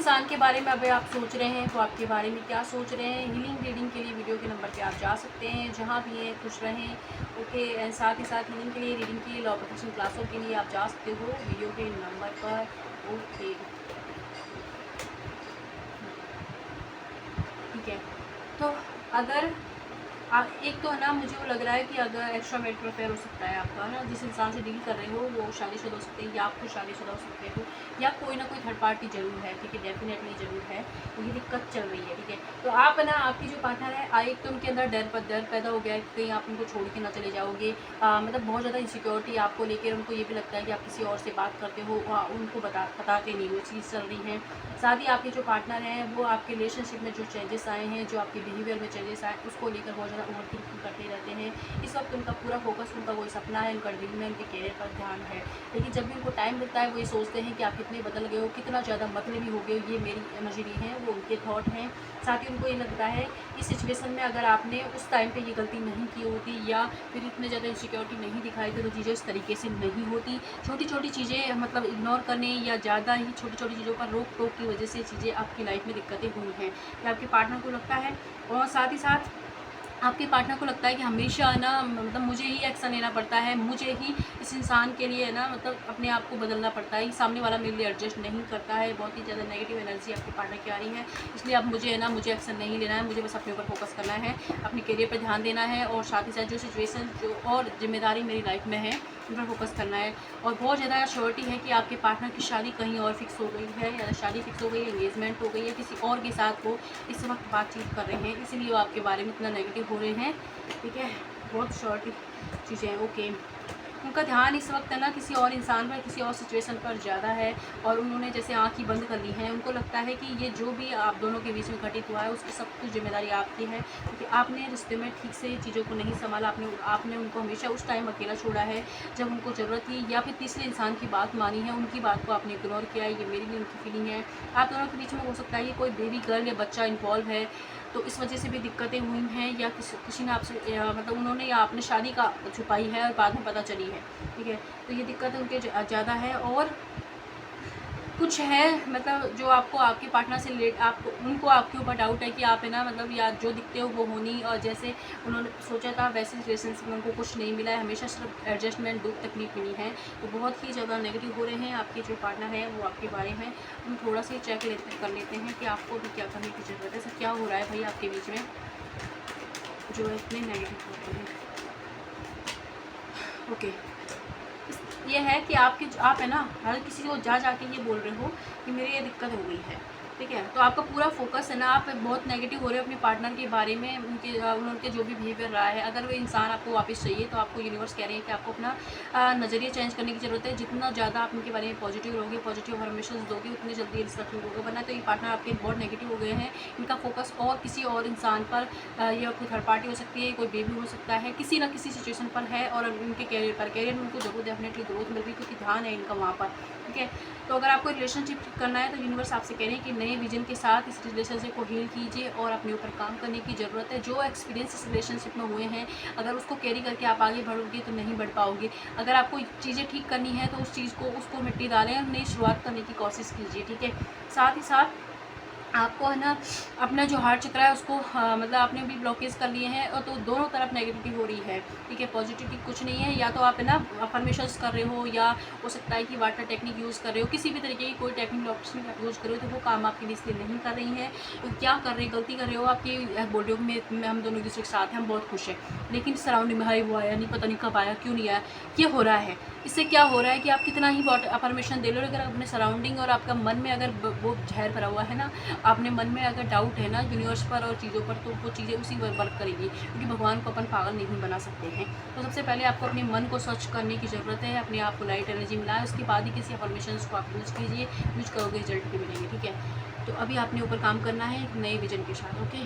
इंसान के बारे में अभी आप सोच रहे हैं, वो आपके बारे में क्या सोच रहे हैं। हीलिंग रीडिंग के लिए वीडियो के नंबर पे आप जा सकते हैं, जहाँ भी हैं खुश रहें। ओके, एंड साथ ही साथ हीलिंग के लिए, रीडिंग के लिए, लॉ प्रोटेक्शन क्लासों के लिए आप जा सकते हो वीडियो के नंबर पर। ओके, ठीक है। तो अगर एक तो है ना, मुझे वो लग रहा है कि अगर एक्स्ट्रा मैरिटल अफेयर हो सकता है आपका, है ना, जिस इंसान से डील कर रहे हो वो शादीशुदा हो सकते हैं, या आप खुद शादीशुदा हो सकते हो, या कोई ना कोई थर्ड पार्टी जरूर है, ठीक है, डेफिनेटली जरूर है। तो ये दिक्कत चल रही है, ठीक है। तो आप है ना, आपकी जो पार्टनर है, एक तो उनके अंदर डर पैदा हो गया है कि कहीं आप उनको छोड़ के ना चले जाओगे। मतलब बहुत ज़्यादा इनसिक्योरिटी आपको लेकर, उनको ये भी लगता है कि आप किसी और से बात करते हो, उनको बताते नहीं, वो चीज़ चल रही है। साथ ही आपके जो पार्टनर हैं वो आपके रिलेशनशिप में जो चेंजेस आए हैं, जो आपके बिहेवियर में चेंजेस आए, उसको लेकर बहुत ज़्यादा ओवर थिंकिंग करते रहते हैं। इस वक्त उनका पूरा फोकस, उनका वही सपना है, उनका ड्रीम है, उनके कैरियर पर ध्यान है। लेकिन जब भी उनको टाइम मिलता है वो ये सोचते हैं कि आप कितने बदल गए हो, कितना ज़्यादा मतलबी हो गए हो। ये मेरी इमेजिनी है, वो उनके थॉट हैं। साथ ही उनको ये लगता है इस सिचुएशन में अगर आपने उस टाइम पे ये गलती नहीं की होती, या फिर इतने ज़्यादा इनसिक्योरिटी नहीं दिखाई थी, तो चीज़ें इस तरीके से नहीं होती। छोटी छोटी चीज़ें मतलब इग्नोर करने या ज़्यादा ही छोटी छोटी चीज़ों पर रोक टोक की वजह से चीज़ें आपकी लाइफ में दिक्कतें हुई हैं, या आपके पार्टनर को लगता है। और साथ ही साथ आपके पार्टनर को लगता है कि हमेशा ना, मतलब मुझे ही एक्शन लेना पड़ता है, मुझे ही इस इंसान के लिए ना, मतलब अपने आप को बदलना पड़ता है, सामने वाला मेरे लिए एडजस्ट नहीं करता है। बहुत ही ज़्यादा नेगेटिव एनर्जी आपके पार्टनर की आ रही है। इसलिए अब मुझे है ना, मुझे एक्शन नहीं लेना है, मुझे बस अपने ऊपर फोकस करना है, अपने करियर पर ध्यान देना है, और साथ ही साथ जो सिचुएशन जो और जिम्मेदारी मेरी लाइफ में है उन पर फोकस करना है। और बहुत ज़्यादा श्योरिटी है कि आपके पार्टनर की शादी कहीं और फिक्स हो गई है, या शादी फिक्स हो गई है, एंगेजमेंट हो गई है, किसी और के साथ वो इस वक्त बातचीत कर रहे हैं, इसलिए वो आपके बारे में इतना नेगेटिव हो रहे हैं, ठीक है। बहुत शॉर्ट चीज़ें हैं। ओके, उनका ध्यान इस वक्त है ना किसी और इंसान पर, किसी और सिचुएशन पर ज़्यादा है, और उन्होंने जैसे आँख ही बंद कर ली है। उनको लगता है कि ये जो भी आप दोनों के बीच में घटित हुआ है उसकी सब कुछ जिम्मेदारी आपकी है, क्योंकि आपने रिश्ते में ठीक से चीज़ों को नहीं संभाला। आपने उनको हमेशा उस टाइम अकेला छोड़ा है जब उनको ज़रूरत थी, या फिर तीसरे इंसान की बात मानी है, उनकी बात को आपने इग्नोर किया है। ये मेरी भी उनकी फीलिंग है। आप दोनों के बीच में हो सकता है कि कोई बेबी गर्ल या बच्चा इन्वॉल्व है, तो इस वजह से भी दिक्कतें हुई हैं, या किसी ने आपसे मतलब उन्होंने या आपने शादी का छुपाई है और बाद में पता चली है, ठीक है। तो ये दिक्कत उनके ज़्यादा है। और कुछ है मतलब जो आपको आपके पार्टनर से आपको उनको आपके ऊपर डाउट है कि आप है ना, मतलब या जो दिखते हो वो हो नहीं, और जैसे उन्होंने सोचा था वैसे रिलेशनशिप में उनको कुछ नहीं मिला है, हमेशा सिर्फ एडजस्टमेंट, दुख तकलीफ मिली है। तो बहुत ही ज़्यादा नेगेटिव हो रहे हैं आपके जो पार्टनर है वो आपके बारे में। हम थोड़ा सा चेक कर लेते हैं कि आपको भी क्या करने की ज़रूरत है। सर क्या हो रहा है भाई आपके बीच में जो इतने नेगेटिव हो रहे हैं। ओके, ये है कि आप है ना, हर किसी को जाके ये बोल रहे हो कि मेरी ये दिक्कत हो गई है, ठीक है। तो आपका पूरा फोकस है ना, आप बहुत नेगेटिव हो रहे हो अपने पार्टनर के बारे में, उनके जो भी बिहेवियर रहा है। अगर वो इंसान आपको वापस चाहिए तो आपको यूनिवर्स कह रहे हैं कि आपको अपना नज़रिया चेंज करने की ज़रूरत है। जितना ज़्यादा आप उनके बारे में पॉजिटिव रहोगे, पॉजिटिव इन्फॉर्मेशन दोगे, उतनी जल्दी रिश्ता ठीक होगा। वरना तो ये पार्टनर आपके बहुत नेगेटिव हो गए हैं। इनका फोकस और किसी और इंसान पर, या कोई थर्ड पार्टी हो सकती है, कोई बेबी हो सकता है, किसी ना किसी सिचुएशन पर है, और उनके कैरियर में उनको जरूर डेफिनेटली ग्रोथ मिल रही है, क्योंकि ध्यान है इनका वहाँ पर, ठीक है। तो अगर आपको रिलेशनशिप ठीक करना है तो यूनिवर्स आपसे कह रहे हैं कि नए विजन के साथ इस रिलेशनशिप को हील कीजिए, और अपने ऊपर काम करने की ज़रूरत है। जो एक्सपीरियंस इस रिलेशनशिप में हुए हैं, अगर उसको कैरी करके आप आगे बढ़ोगे तो नहीं बढ़ पाओगे। अगर आपको चीज़ें ठीक करनी है तो उसको मिट्टी डालें और नई शुरुआत करने की कोशिश कीजिए, ठीक है। साथ ही साथ आपको है ना, अपना जो हार्ट चक्र है उसको मतलब आपने भी ब्लॉकेज कर लिए हैं, और तो दोनों तरफ नेगेटिविटी हो रही है, ठीक है। पॉजिटिविटी कुछ नहीं है। या तो आप है ना अफर्मेशंस कर रहे हो, या हो सकता है कि वाटर टेक्निक यूज़ कर रहे हो, किसी भी तरीके की कोई टेक्निक ऑप्शन आप यूज़ कर रहे हो, तो वो काम आपके लिए इसलिए नहीं कर रही है। तो क्या कर रहे हैं, गलती कर रहे हो आपकी। बोल रहे हो मैं हम दोनों एक दूसरे के साथ हैं, हम बहुत खुश हैं, लेकिन सराउंडिंग में हाई वो आया नहीं, पता नहीं कब आया, क्यों नहीं आया। ये हो रहा है। इससे क्या हो रहा है कि आप कितना ही अफर्मेशन दे लो, अगर अपने सराउंडिंग और आपका मन में अगर वो जहर भरा हुआ है ना, आपने मन में अगर डाउट है ना यूनिवर्स पर और चीज़ों पर, तो वो चीज़ें उसी पर वर्क करेगी, क्योंकि भगवान को अपन पागल नहीं बना सकते हैं। तो सबसे पहले आपको अपने मन को स्वच्छ करने की ज़रूरत है, अपने आप को लाइट एनर्जी मिलाए, उसके बाद ही किसी अफर्मेशंस को आप यूज़ कीजिए। यूज़ करोगे रिजल्ट भी मिलेंगे, ठीक है। तो अभी आपने ऊपर काम करना है एक नए विजन के साथ। ओके।